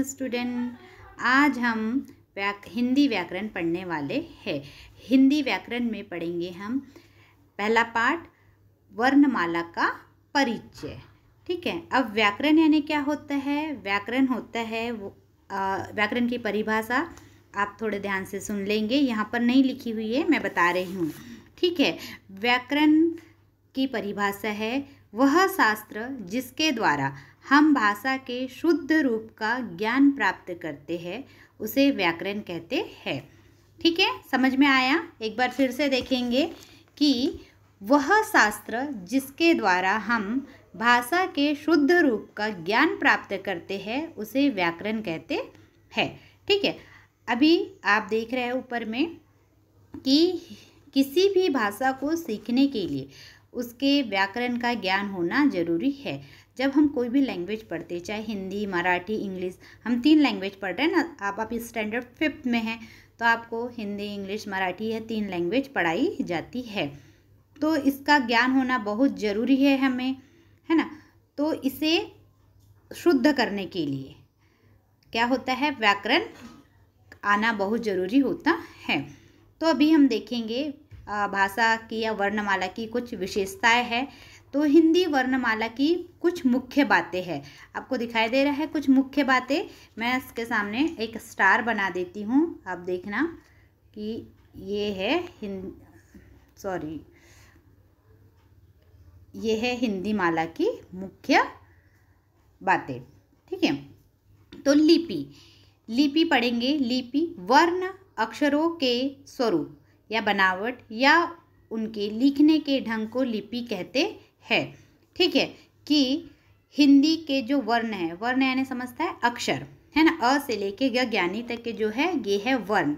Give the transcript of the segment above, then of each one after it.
Student. आज हम हिंदी व्याकरण पढ़ने वाले हैं। हिंदी व्याकरण में पढ़ेंगे हम पहला पाठ वर्णमाला का परिचय। ठीक है। अब व्याकरण यानी क्या होता है? व्याकरण होता है व्याकरण की परिभाषा आप थोड़े ध्यान से सुन लेंगे, यहाँ पर नहीं लिखी हुई है, मैं बता रही हूँ। ठीक है। व्याकरण की परिभाषा है वह शास्त्र जिसके द्वारा हम भाषा के शुद्ध रूप का ज्ञान प्राप्त करते हैं, उसे व्याकरण कहते हैं। ठीक है, समझ में आया? एक बार फिर से देखेंगे कि वह शास्त्र जिसके द्वारा हम भाषा के शुद्ध रूप का ज्ञान प्राप्त करते हैं, उसे व्याकरण कहते हैं। ठीक है। अभी आप देख रहे हैं ऊपर में कि किसी भी भाषा को सीखने के लिए उसके व्याकरण का ज्ञान होना ज़रूरी है। जब हम कोई भी लैंग्वेज पढ़ते, चाहे हिंदी, मराठी, इंग्लिश, हम 3 लैंग्वेज पढ़ रहे हैं ना। आप स्टैंडर्ड 5th में हैं तो आपको हिंदी, इंग्लिश, मराठी, यह 3 लैंग्वेज पढ़ाई जाती है। तो इसका ज्ञान होना बहुत ज़रूरी है हमें, है ना। तो इसे शुद्ध करने के लिए क्या होता है? व्याकरण आना बहुत ज़रूरी होता है। तो अभी हम देखेंगे भाषा की या वर्णमाला की कुछ विशेषताएं हैं। तो हिंदी वर्णमाला की कुछ मुख्य बातें हैं, आपको दिखाई दे रहा है कुछ मुख्य बातें। मैं इसके सामने एक स्टार बना देती हूँ, आप देखना कि ये है ये है हिंदी माला की मुख्य बातें। ठीक है। तो लिपि पढ़ेंगे। लिपि वर्ण अक्षरों के स्वरूप या बनावट या उनके लिखने के ढंग को लिपि कहते हैं। ठीक है। कि हिंदी के जो वर्ण है, वर्ण यानी समझता है अक्षर, है ना। अ से लेके ज्ञानी तक के जो है ये है वर्ण।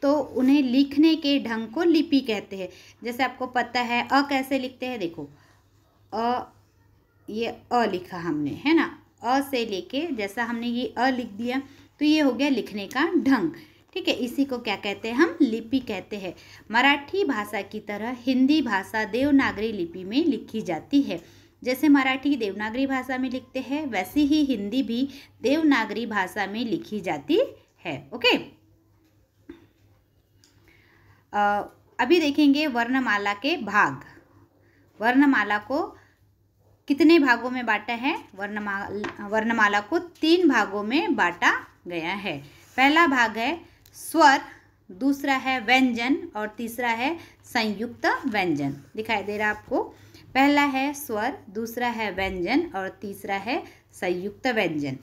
तो उन्हें लिखने के ढंग को लिपि कहते हैं। जैसे आपको पता है अ कैसे लिखते हैं, देखो ये अ लिखा हमने, है ना। अ से लेके जैसा हमने ये अ लिख दिया तो ये हो गया लिखने का ढंग। ठीक है। इसी को क्या कहते हैं? हम लिपि कहते हैं। मराठी भाषा की तरह हिंदी भाषा देवनागरी लिपि में लिखी जाती है। जैसे मराठी देवनागरी भाषा में लिखते हैं, वैसी ही हिंदी भी देवनागरी भाषा में लिखी जाती है। ओके। अभी देखेंगे वर्णमाला के भाग। वर्णमाला को कितने भागों में बांटा है? वर्णमाला को 3 भागों में बांटा गया है। पहला भाग है स्वर, दूसरा है व्यंजन और तीसरा है संयुक्त व्यंजन। दिखाई दे रहा है आपको? पहला है स्वर, दूसरा है व्यंजन और तीसरा है संयुक्त व्यंजन।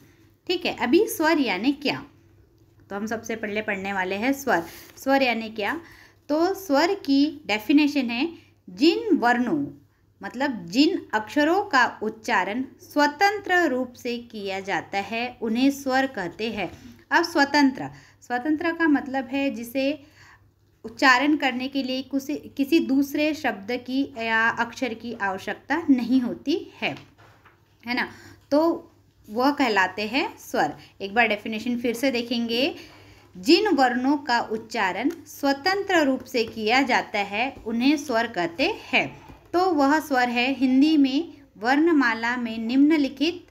ठीक है। अभी स्वर यानी क्या, तो हम सबसे पहले पढ़ने वाले हैं स्वर। स्वर यानी क्या? तो स्वर की डेफिनेशन है जिन वर्णों मतलब जिन अक्षरों का उच्चारण स्वतंत्र रूप से किया जाता है उन्हें स्वर कहते हैं। अब स्वतंत्र का मतलब है जिसे उच्चारण करने के लिए किसी दूसरे शब्द की या अक्षर की आवश्यकता नहीं होती है ना। तो वह कहलाते हैं स्वर। एक बार डेफिनेशन फिर से देखेंगे। जिन वर्णों का उच्चारण स्वतंत्र रूप से किया जाता है उन्हें स्वर कहते हैं। तो वह स्वर है, हिंदी में वर्णमाला में निम्नलिखित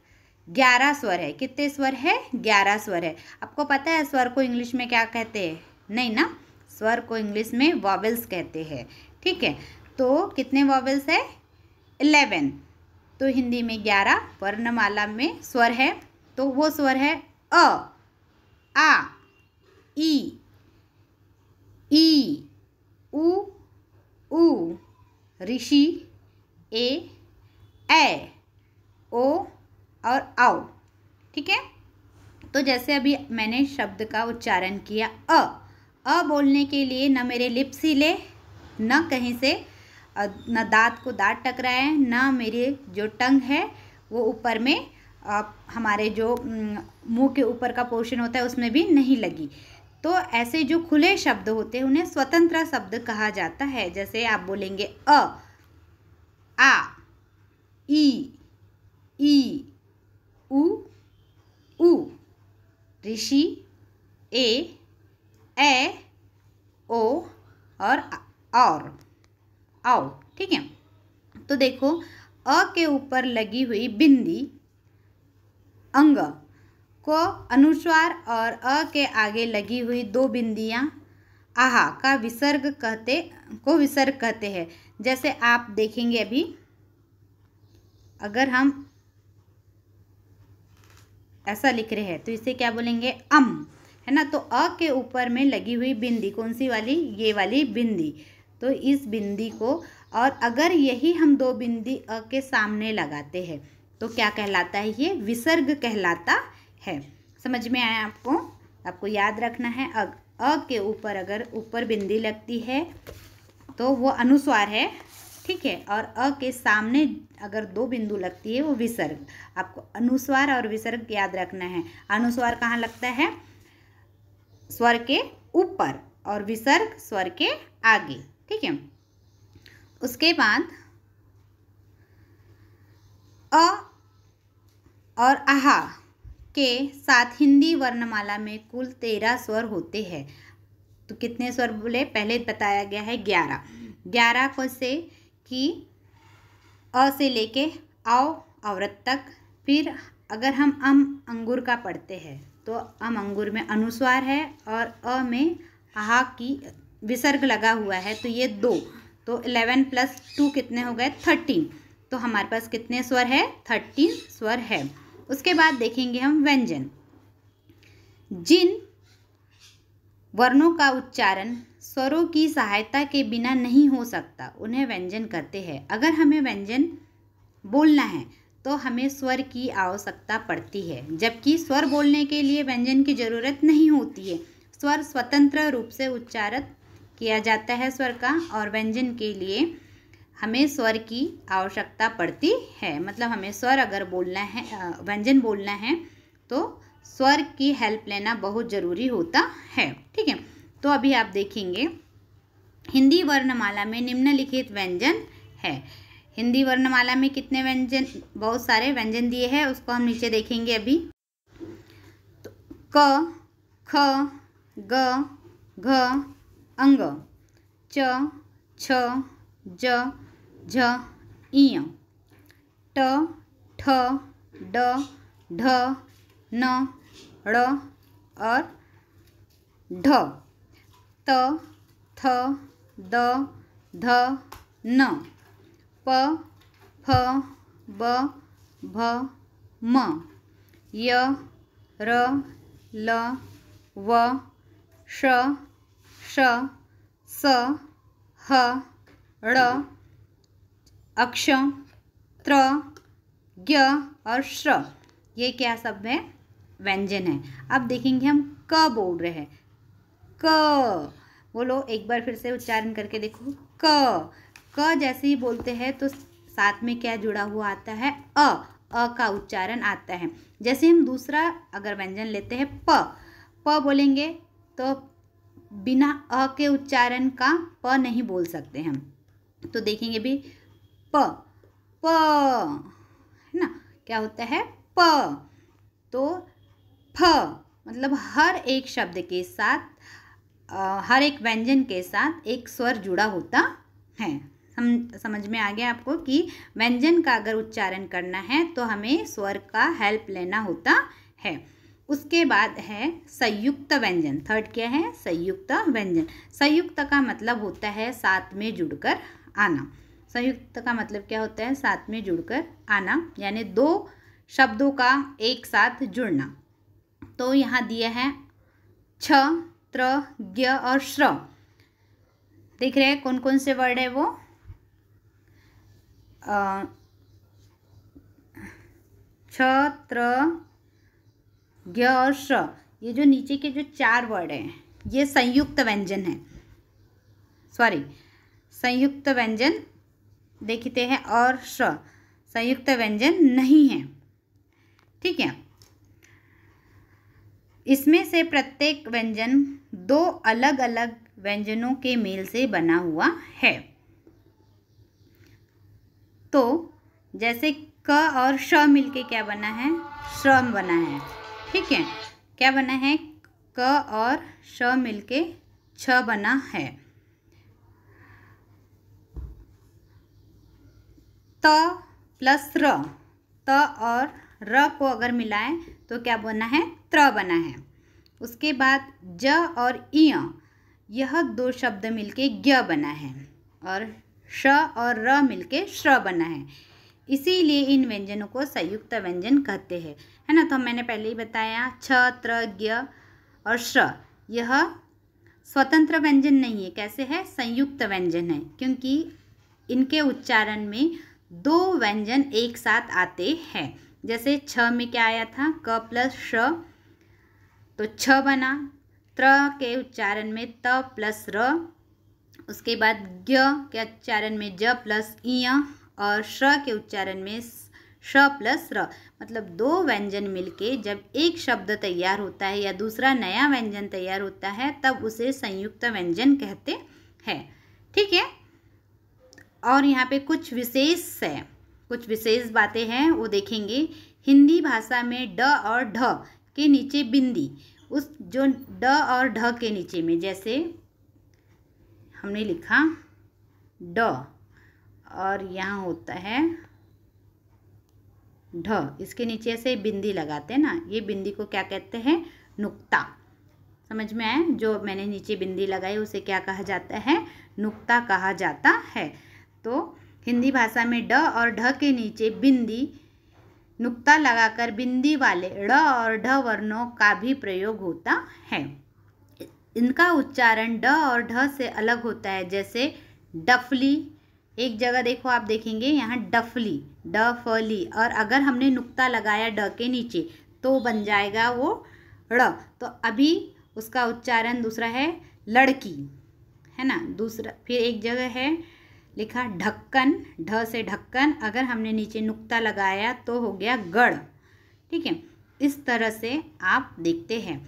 11 स्वर है। कितने स्वर है? 11 स्वर है। आपको पता है स्वर को इंग्लिश में क्या कहते हैं? नहीं ना, स्वर को इंग्लिश में वॉवेल्स कहते हैं। ठीक है। तो कितने वॉवेल्स है? 11। तो हिंदी में 11 वर्णमाला में स्वर है। तो वो स्वर है अ, आ, ई, उ, ऋषि, ए, ओ और आओ। ठीक है। तो जैसे अभी मैंने शब्द का उच्चारण किया अ बोलने के लिए न मेरे लिप्स हिले, न कहीं से न दांत को दांत टकराए, न मेरे जो टंग है वो ऊपर में हमारे जो मुंह के ऊपर का पोर्शन होता है उसमें भी नहीं लगी। तो ऐसे जो खुले शब्द होते हैं उन्हें स्वतंत्र शब्द कहा जाता है। जैसे आप बोलेंगे अ, आ, ई, उ, ऋषि, ए, ओ और आओ। ठीक है। तो देखो अ के ऊपर लगी हुई बिंदी अंग को अनुस्वार और अ के आगे लगी हुई दो बिंदियां आहा का विसर्ग कहते हैं। जैसे आप देखेंगे अभी, अगर हम ऐसा लिख रहे हैं तो इसे क्या बोलेंगे, है ना। तो अ के ऊपर में लगी हुई बिंदी कौन सी वाली, ये वाली बिंदी। तो इस बिंदी को, और अगर यही हम दो बिंदी अ के सामने लगाते हैं तो क्या कहलाता है, ये विसर्ग कहलाता है। समझ में आया आपको? आपको याद रखना है, अ के ऊपर अगर ऊपर बिंदी लगती है तो वो अनुस्वार है, ठीक है। और अ के सामने अगर दो बिंदु लगती है वो विसर्ग। आपको अनुस्वार और विसर्ग याद रखना है। अनुस्वार कहाँ लगता है, स्वर के ऊपर, और विसर्ग स्वर के आगे, ठीक है। उसके बाद अ और आहा के साथ हिंदी वर्णमाला में कुल 13 स्वर होते हैं। तो कितने स्वर बोले, पहले बताया गया है 11। 11 को से कि अ से लेके आओ अवरत तक। फिर अगर हम अंगूर का पढ़ते हैं तो अंगूर में अनुस्वार है और अ में आहा की विसर्ग लगा हुआ है, तो ये 2, तो 11 + 2 कितने हो गए, 13। तो हमारे पास कितने स्वर है, 13 स्वर है। उसके बाद देखेंगे हम व्यंजन। जिन वर्णों का उच्चारण स्वरों की सहायता के बिना नहीं हो सकता उन्हें व्यंजन कहते हैं। अगर हमें व्यंजन बोलना है तो हमें स्वर की आवश्यकता पड़ती है, जबकि स्वर बोलने के लिए व्यंजन की ज़रूरत नहीं होती है। स्वर स्वतंत्र रूप से उच्चारित किया जाता है स्वर का, और व्यंजन के लिए हमें स्वर की आवश्यकता पड़ती है। मतलब हमें स्वर अगर बोलना है, व्यंजन बोलना है, तो स्वर की हेल्प लेना बहुत ज़रूरी होता है, ठीक है। तो अभी आप देखेंगे हिंदी वर्णमाला में निम्नलिखित व्यंजन है। हिंदी वर्णमाला में कितने व्यंजन, बहुत सारे व्यंजन दिए हैं, उसको हम नीचे देखेंगे अभी। तो क, ख, ग, घ, अंग, च, छ, ज, झ, इय, ट, ठ, ड, ढ, न, ड़ और ढ, त, थ, द, ध, न, प, फ, ब, भ, म, य, र, ल, व, श, श, स, ह, ड़, अक्ष, त्र, ज्ञ और श्र। ये क्या सब है, व्यंजन है। अब देखेंगे हम क बोल रहे हैं, क बोलो, एक बार फिर से उच्चारण करके देखो, क जैसे ही बोलते हैं तो साथ में क्या जुड़ा हुआ आता है, अ का उच्चारण आता है। जैसे हम दूसरा अगर व्यंजन लेते हैं प बोलेंगे तो बिना अ के उच्चारण का प नहीं बोल सकते हम। तो देखेंगे भी प है ना, क्या होता है, प। तो फ मतलब हर एक शब्द के साथ, हर एक व्यंजन के साथ एक स्वर जुड़ा होता है। हम समझ में आ गया आपको कि व्यंजन का अगर उच्चारण करना है तो हमें स्वर का हेल्प लेना होता है। उसके बाद है संयुक्त व्यंजन। थर्ड क्या है, संयुक्त व्यंजन। संयुक्त का मतलब होता है साथ में जुड़कर आना। संयुक्त का मतलब क्या होता है, साथ में जुड़कर आना, यानी दो शब्दों का एक साथ जुड़ना। तो यहाँ दिया है छ, त्र, ज्ञ और श्र। देख रहे हैं कौन कौन से वर्ड है वो, छ, त्र, ज्ञ और श्र। ये जो नीचे के जो 4 वर्ड हैं ये संयुक्त व्यंजन है, सॉरी संयुक्त व्यंजन देखते हैं, और श्र संयुक्त व्यंजन नहीं है, ठीक है। इसमें से प्रत्येक व्यंजन 2 अलग अलग व्यंजनों के मेल से बना हुआ है। तो जैसे क और श मिलके क्या बना है, श्रम बना है, ठीक है। क्या बना है, क और श मिलके छ बना है। त प्लस र, त और र को अगर मिलाएं तो क्या बना है, त्र बना है। उसके बाद ज और इय, यह दो शब्द मिलके ज्ञ बना है, और श और र मिलके श्र बना है। इसीलिए इन व्यंजनों को संयुक्त व्यंजन कहते हैं, है ना। तो मैंने पहले ही बताया छ, त्र, ज्ञ और श्र यह स्वतंत्र व्यंजन नहीं है। कैसे है, संयुक्त व्यंजन है, क्योंकि इनके उच्चारण में दो व्यंजन एक साथ आते हैं। जैसे छ में क्या आया था, क प्लस श, तो छ बना। त्र के उच्चारण में त प्लस र। उसके बाद ज्ञ के उच्चारण में ज प्लस इय, और श्र के उच्चारण में श प्लस र। मतलब दो व्यंजन मिलके जब एक शब्द तैयार होता है या दूसरा नया व्यंजन तैयार होता है, तब उसे संयुक्त व्यंजन कहते हैं। ठीक है। और यहाँ पे कुछ विशेष बातें हैं, वो देखेंगे। हिंदी भाषा में ड और ढ के नीचे बिंदी, उस जो ड और ढ के नीचे में, जैसे हमने लिखा ड और यहाँ होता है ढ, इसके नीचे से बिंदी लगाते हैं ना, ये बिंदी को क्या कहते हैं, नुक्ता। समझ में आया, जो मैंने नीचे बिंदी लगाई उसे क्या कहा जाता है, नुक्ता कहा जाता है। तो हिंदी भाषा में ड और ढ के नीचे बिंदी, नुक्ता लगाकर बिंदी वाले ड़ और ढ वर्णों का भी प्रयोग होता है। इनका उच्चारण ड और ढ से अलग होता है। जैसे डफली, एक जगह देखो, आप देखेंगे यहाँ डफली, ड फ ली, और अगर हमने नुक्ता लगाया ड के नीचे तो बन जाएगा वो ड़। तो अभी उसका उच्चारण दूसरा है लड़की, है ना। दूसरा फिर एक जगह है लिखा ढक्कन, ढ से ढक्कन, अगर हमने नीचे नुक्ता लगाया तो हो गया गढ़। ठीक है, इस तरह से आप देखते हैं।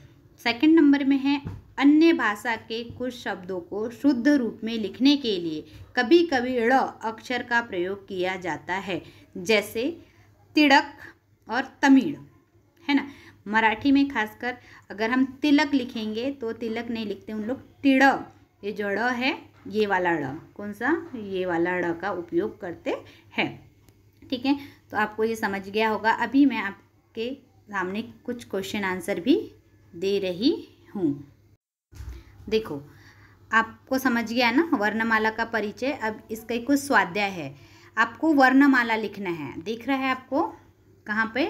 सेकंड नंबर में है अन्य भाषा के कुछ शब्दों को शुद्ध रूप में लिखने के लिए कभी कभी ड़ अक्षर का प्रयोग किया जाता है, जैसे तिड़क और तमिड़, है ना। मराठी में खासकर अगर हम तिलक लिखेंगे तो तिलक नहीं लिखते उन लोग, तिड़, ये जो ड़ है ये वाला ड़, कौन सा, ये वाला ड़ का उपयोग करते हैं। ठीक है, तो आपको ये समझ गया होगा। अभी मैं आपके सामने कुछ क्वेश्चन आंसर भी दे रही हूँ। देखो, आपको समझ गया ना वर्णमाला का परिचय। अब इसका कुछ स्वाध्याय है, आपको वर्णमाला लिखना है। दिख रहा है आपको कहाँ पे,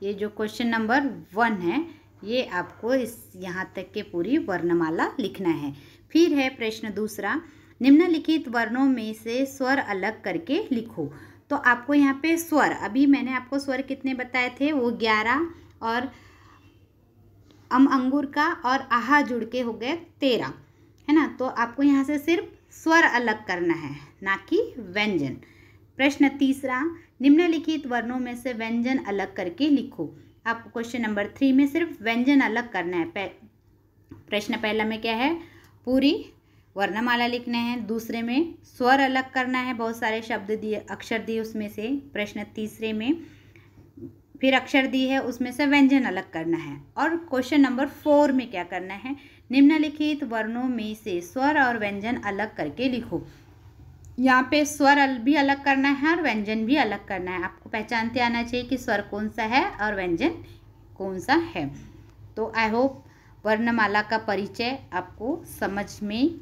ये जो क्वेश्चन नंबर 1 है, ये आपको इस यहाँ तक के पूरी वर्णमाला लिखना है। फिर है प्रश्न दूसरा, निम्नलिखित वर्णों में से स्वर अलग करके लिखो। तो आपको यहाँ पे स्वर, अभी मैंने आपको स्वर कितने बताए थे, वो 11, और अंगूर का और आहा जुड़ के हो गए 13, है ना। तो आपको यहाँ से सिर्फ स्वर अलग करना है, ना कि व्यंजन। प्रश्न तीसरा, निम्नलिखित वर्णों में से व्यंजन अलग करके लिखो। आपको क्वेश्चन नंबर 3 में सिर्फ व्यंजन अलग करना है। प्रश्न पहला में क्या है, पूरी वर्णमाला लिखना है। दूसरे में स्वर अलग करना है, बहुत सारे शब्द दिए, अक्षर दिए उसमें से। प्रश्न तीसरे में फिर अक्षर दी है, उसमें से व्यंजन अलग करना है। और क्वेश्चन नंबर 4 में क्या करना है, निम्नलिखित वर्णों में से स्वर और व्यंजन अलग करके लिखो। यहाँ पे स्वर भी अलग करना है और व्यंजन भी अलग करना है। आपको पहचानते आना चाहिए कि स्वर कौन सा है और व्यंजन कौन सा है। तो आई होप वर्णमाला का परिचय आपको समझ में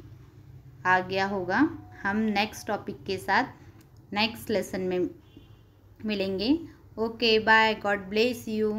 आ गया होगा। हम नेक्स्ट टॉपिक के साथ नेक्स्ट लेसन में मिलेंगे। Okay, bye, God bless you.